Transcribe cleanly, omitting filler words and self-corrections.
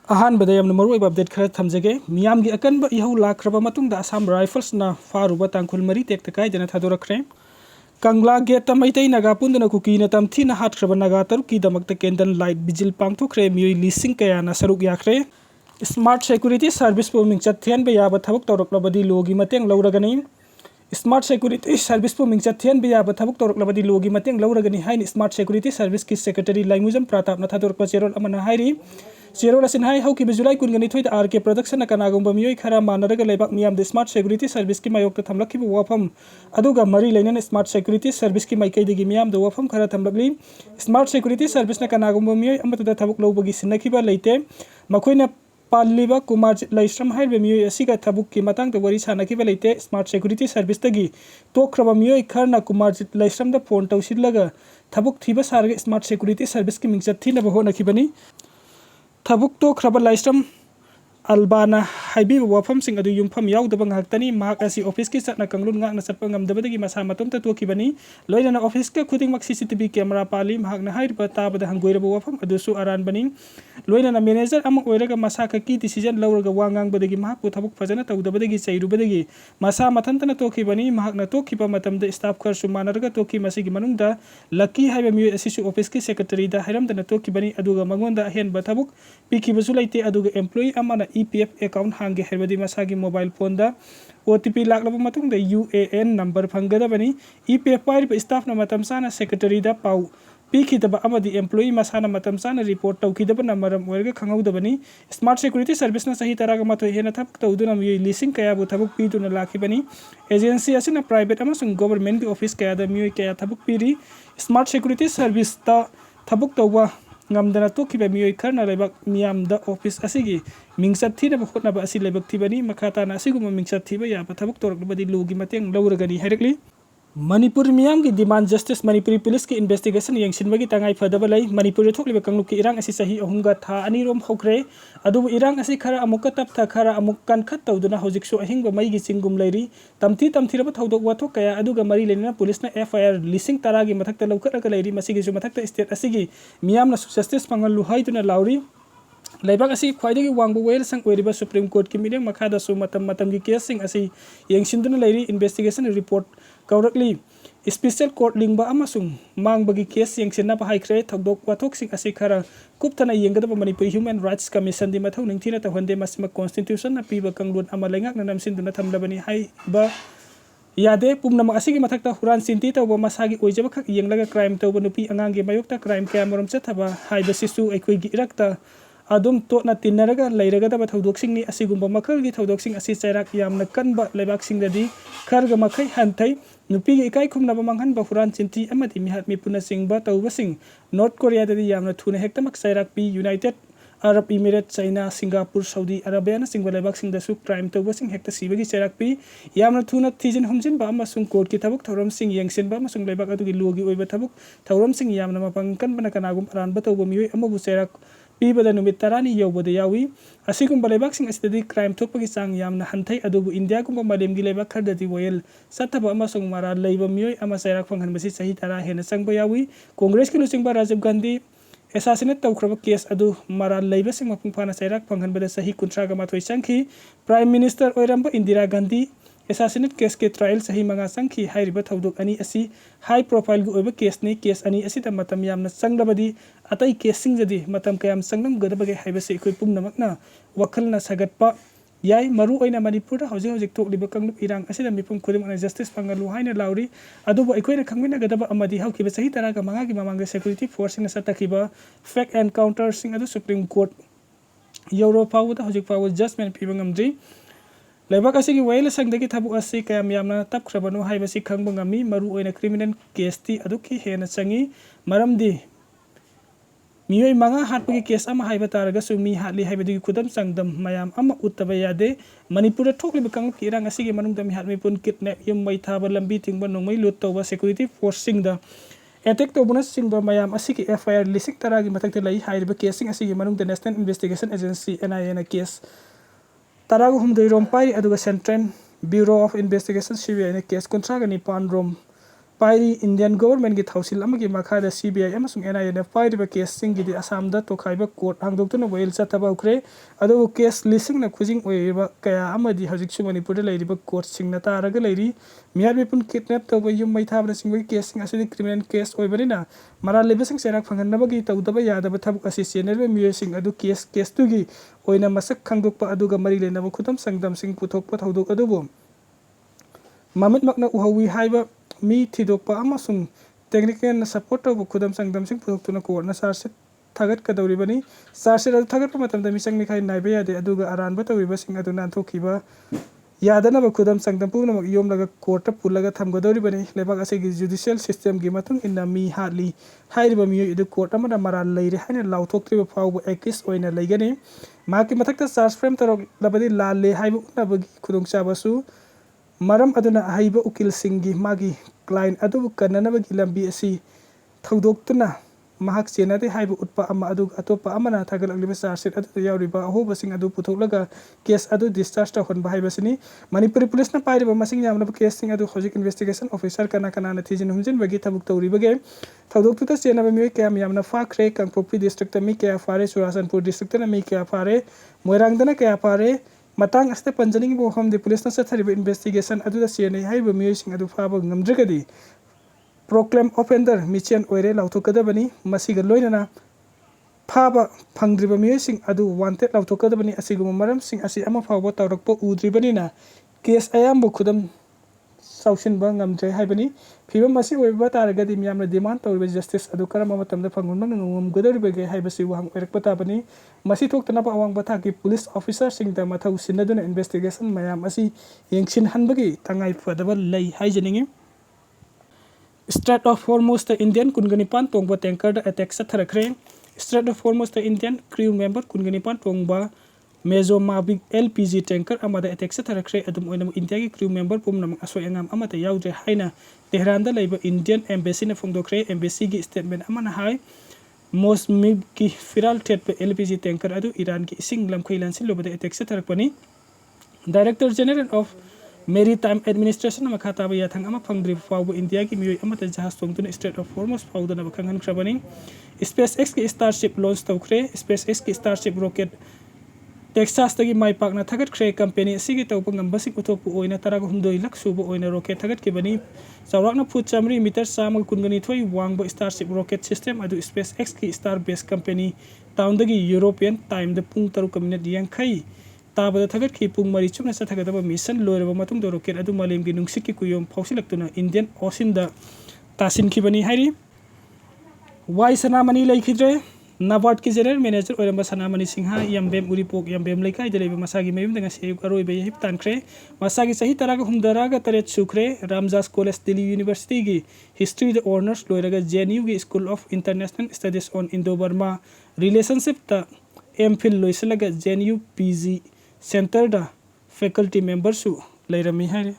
अहानबदा यामना मरुओइबा update खरा थमजगे मियामगी अकनबा इहौ लाखरबा मतुंगदा असम राइफल्सना फारुबा तांखुल मरी टेक्ता कायदना थादोरखरे कंगला gate Meitei Naga पुंदना कुकीना तमथीना हाटखरबा Naga तरुकी दमकता candle light बिजिल पांगथोखरे मियोइ लिसिंग कयाना सरुक याखरे स्मार्ट सिक्योरिटी सर्विस पु मिंगचत थेनबा याबा थबक तौरकलबदी लोगी मतेंग लौरगनी स्मार्ट सिक्योरिटी सर्विस पु मिंगचत थेनबा याबा थबक तौरकलबदी लोगी मतेंग लौरगनी हाइन स्मार्ट सिक्योरिटी सर्विस की सेक्रेटरी लाइमुजम प्रतापना थादोरकपा चेरोल अमना हाइरी चेरोल असिन हाइ हौकी जुलाई कुनगनिथोइद आरके प्रोडक्शन कनागुंबा मियोइ खरा मानरगा लेबाक मियाम द स्मार्ट सिक्योरिटी सर्विस की मायोक्ता थमलखिबा वाफम अदुगा मरी लेनन स्मार्ट सिक्योरिटी सर्विस की माइकैदगी मियाम द वाफम खरा थमलखली स्मार्ट सिक्योरिटी सर्विस न कनागुंबा मियोइ अमतदा थबक लौबगी सिनखिबा लेते मखोइना पालिबा कुमार लैश्रम हाइबा मियोइ असिगा थबुक की मतंग द वरी सानखिबा लेते स्मार्ट सिक्योरिटी सर्विस तगी तोखरबा मियोइ खरना कुमार लैश्रम द फोन तौसिलगा थबुक थीबा सारगा स्मार्ट सिक्योरिटी सर्विस की मिंगचत थीनबा होनखिबनी थबुक तोखरबा लैश्रम अल्बाना हाइबीबा वाफमसिंग अदु युमफम याउदबा ngakhtani mahak asi office ki chatna kanglun ngakna chatpa ngamdabadagi masa matomta tokibani loinana office ka khudingmak CCTV camera pali mahakna hairba tabada hangoiraba wafam adusu aranbani loinana manager ama oiraga masa ka ki decision lawraga wangang badagi mahakpu thabuk fajana tawdabadagi chairubadagi masa mathantana tokibani mahakna tokiba matamda staff khar sumanarga toki masigi manungda lucky haiba miyo asisu office ki secretary da hairamdana tokibani aduga mangonda henba thabuk pikibasu laite aduga employee amana EPF account hange herbadi masagi mobile phone da OTP laklaba matung da UAN number phanggadabani EPF pair staff na matam sana secretary da pau pikidaba amadi employee masana matam sana report tawkidaba na maram oirga khangawdabani smart security service na sahi taraga mato hena thap tawduna mi leasing kaya bu thabuk piduna lakhibani agency asina private amasung government ki office kaya da mi kaya thabuk piri smart security service ta thabuk tawwa ngamdana tokiba mioi kharna lebak miam da office asigi mingsat thina ba khotna ba asi lebak thibani makhata na asiguma mingsat thiba ya ba thabuk torok badi logi mateng lawragani harekli Manipur मियाम की demand justice Manipuri police की investigation यंगसिनबगी तंगाई फदबा लै मणिपुर थोकलिबा कांगलुक की इरांग असी सही अहुमगा था अनिरोम हौख्रे अदुबु इरांग असी खरा अमुक तपथा खरा अमुक कनखत तौदुना हौजिकसु अहिंगबा मैगी चिंगुम लैरी तमथीरबा थौदोक वाथोक कया अदुगा मरी लेना पुलिसना FIR लिसिंग तरागी मथक्ता लौखटरगा लैरी मसिगिसु मथक्ता स्टेट असिगी मियामना जस्टिस पंगल लुहाइदुना लाउरी लेबाक असी ख्वाइदगी वांगबा वेल संग ओइरिबा सुप्रीम कोर्ट की मिडिंग मखादासु मतम की केसिंग असी यंगसिनदुना लैरी इन्वेस्टिगेशन रिपोर्ट कौरकली स्पेशल कोर्ट लिंगबा अमसुंग मांगबगी केस यंगसिनना बाहाइख्रे थौदोक वाथोकसिंग असी खरा कुपथना येंगदबा मणिपुर ह्यूमन राइट्स कमीशन दि मथौ निंगथिना तहन्दे मसिमा कॉन्स्टिट्यूशन ना पीबा कंगलुन अमा लैंगाकना नमसिनदुना थमलबनी हाइबा यादे पुमनमक असिगी मथक्ता हुरान सिंती तौबा मसागी ओइजबा खक येंगलगा क्राइम तौबा नुपी अंगांगे मायोक्ता क्राइम कया मरम चथबा हाइबसिसु अखोइगी इरक्ता adum totna tinnaraga leiragadaba thaudoksing ni asigumba makalgi thaudoksing asi chairak yamna kanba lebaksing dadi kharga makai hanthai nupi gi ikai khumnaba manghanba huran chinti amati mihat mi puna singba tawbasing North Korea dadi yamna thuna hektamak chairak pi United Arab Emirates China Singapore Saudi Arabia na singba lebaksing dasu crime tawbasing hekta sibagi chairak pi yamna thuna thijin humjin ba amasung court ki thabuk thoram sing yengsin ba amasung lebak adugi logi oiba thabuk thoram sing yamna mapangkan bana kanagum aran ba tawba mioi amabu chairak पीबदा नुमित तरानी यौबदा यावी असिगुंबा लेबाकसिंग असिददी crime थोपगी चांग यामना हंथै अदुबु India गुंबा मालेमगी लेबाक खरददी वयल सत्थबा अमसुंग मारा लैबा मियोय अमा चैराक फंगहनबसि सही तरा हेना संगबा यावी कांग्रेस की लुचिंगबा Rajiv Gandhi assassinate तौख्रबा केस अदु मारा लैबसिंग मपुंफाना चैराक फंगहनबदा सही कुंथ्रागा माथोय संखि प्राइम मिनिस्टर ओइरंबा इंदिरा गांधी एसासिनेट केस के ट्रायल सही मंगा संखि हाइरिबा थौदोक अनि असि हाई प्रोफाइल गु ओइबा केस नि केस अनि असिदा मतम यामना संगलबदी अतै केसिंग जदी मतम कयाम संगम गदबगे हाइबसे इखोय पुमनमकना वखलना सगतपा याय मरु ओइना मणिपुर हौजिक थोकलिबा कंगलुप इरांग असिदा मिपुम खुदुमना जस्टिस पंगलु हाइना लाउरी अदुबो इखोयना खंगमिना गदबा अमदी हौकिबा सही तरागा मंगागी ममांगे सिक्योरिटी फोर्स सिंग सतखिबा फेक एनकाउंटर सिंग अदु supreme court euro फाउदा हौजिक फाउ judgement पिबा ngamdri लेबाक असिगी वेल संगदगी थबुक असि कयाम यामना तपख्रबनो हाइबसि खंगबा ngami मरु ओइना क्रिमिनल केस ति अदुखि हेना चंगी मरमदि मियोय मंगा हाटपगी केस अमा हाइबा तारगसु मी हाटली हाइबदगी खुदम संगदम मयाम अमा उत्तबा यादे मणिपुर थोकलिबा कंगलुप की इरांग असिगी मनुंगदा मी हाटमी पुन किडनैप यम मै थाबा लंबी तिंगबा नोंमै लूट तौबा सिक्योरिटी फोर्स सिंगदा एटेक तौबना सिंगबा मयाम असिगी FIR लिसिक तरागी मथक्ते लई हाइरिबा केसिंग असिगी मनुंगदा नेशनल इन्वेस्टिगेशन एजेंसी NIA ना केस तराग humdoi rom pai aduga Central Bureau of Investigation CBI ne case kontraga ni pan rom पाइरी इंडियन गवर्नमेंट की थौसिल अमगी मखादा CBI अमसुंग NIA पाइरिबा केस सिंगिदि असमदा तोखाइबा कोर्ट हांगदोक्तुना वेल चतबा उखरे अदो केस लिसिंगना खुजिंग ओइबा कया अमदि हजिकसु मणिपुरदा लैरिबा कोर्ट सिंगना तारगा लैरि मियार बेपुन किडनैप तौबा युम मैथाबना सिंगबि केस सिंग असुदि क्रिमिनल केस ओइबनिना मरा लेबसिंग सेराक फंगनबगी तौदबा यादबा थबक असि चेनरबे मियोसिंग अदु केसतुगी ओइना मसक खंगदोक्पा अदुगा मरि लेनबा खुदम संगदम सिंग पुथोकपा थौदोक अदुबो ममित मकना उहवी हाइबा मी थिदोक्पा अमसुंग टेक्निकल सपोर्ट तौबा खुदम संगदम सिंग पुथोकतुना कोर्टना चार्जशीट थागतकदौरिबनी चार्जशीट अदु थागतपा मतमदा मिचंग मिखाइ नाइबा यादे अदुगा अरानबा तौरिबासिंग अदु नानथोखिबा यादनबा खुदम संगदम पुनमक योमलगा कोर्ट पुल्लगा थमगदौरिबनी लेबाक असिगी जुडिशियल सिस्टम की मतुंग इन्ना मी हाली हाइरिबा मियो इदु कोर्ट अमदा मरा लैरे हाइना लाउथोक्त्रिबा फावबा एक्किस ओइना लैगनी माकी मथक्ता चार्ज फ्रेम तौरलबदि लाले हाइबा उन्नबगी खुदोंचाबसु मरम अदुना अहैबा उकिल सिंगी मागी क्लाइंट अदुबु कन्ननबगी लंबी असि थौदोक्तुना mahak chenade haibu utpa ama adu atopa amana thagalakliba charjshit adu yauriba ahobasing adu putholaga case adu discharge tahon bahibasini Manipuri police na pairiba masing yamna case sing adu hojik investigation officer kana kana na thijin humjin bagi thabuk tauribage thaudoktuta chenaba mi kayam yamna fakre kangpokpi district mi kaya fare Churasanpur district na mi kaya fare Moirangdana kaya fare matang aste panjaning bo hom de police na sathariba investigation adu da chenai haiba mi sing adu faba ngamdrigadi proclaim offender michen oire lauthokadabani masiga loinana phaba phangdriba miyosing adu wanted lauthokadabani asiguma maram sing asi ama phawba tawrakpo udribani na case ayambo khudam sausin ba ngamdre haibani phiba masi oiba taragadi miyamna demand tawriba justice adu karama matamda phangunma ngum godoribage haibasi wang oirakpa tabani masi thoktana ba awang batha ki police officer sing da mathau sinaduna investigation mayam asi yengsin hanbagi tangai phadaba lei haijaningi Strait of Hormuz the Indian Kungenipan tongba tanker the attack satharakre Strait of Hormuz the Indian crew member Kungenipan tongba Mezo Mabig LPG tanker amada attack satharakre adum oinam India ki crew member pumnam asoy angam amata yaudre haina Tehran da laiba Indian embassy na phongdokre embassy gi statement amana hai Mosmib ki firal thet pe LPG tanker adu Iran ki sing lam khailan sin lobada attack satharakpani Director General of Maritime Administration makata ba yathang ama phangdri fawbu India ki miyoi amata jahaz tongtuna Strait of Hormuz fawdana ba khangan khrabani SpaceX ki Starship launch tawkhre SpaceX ki Starship rocket Texas tagi mai pakna thagat khre company sigi tawpa ngambasi uthokpu oina taraga humdoi lak subu oina rocket thagat ki bani chawrakna phut chamri meter samal kungani thoi wangba Starship rocket system adu SpaceX ki Star Base company town dagi European time da pung 3 yankhai ताबदा थगत की पुंग मरी चुना सा थगत mission लोरबा मतुंग दो rocket अदु मालेम की नुंगसिक की कुयोम फौसिलक्तुना Indian ocean दा तासिन की बनी हाइरी वाई सनामनी लैखिद्रे नाबार्ड की जनरल मैनेजर ओरंबा सनामनी सिंहा यमबेम उरिपोक यमबेम लैखाइ दलेबा मसागी मयुम दंगा सेयुक अरोइबे हिप तानख्रे मसागी सही तरागा हुमदरागा तरेत सुख्रे रामजास कॉलेज दिल्ली यूनिवर्सिटी की हिस्ट्री द ऑनर्स लोयरागा JNU की school of international studies on Indo Burma relationship ता MPhil लोइसलगा JNU PG Center da faculty members su lairami haire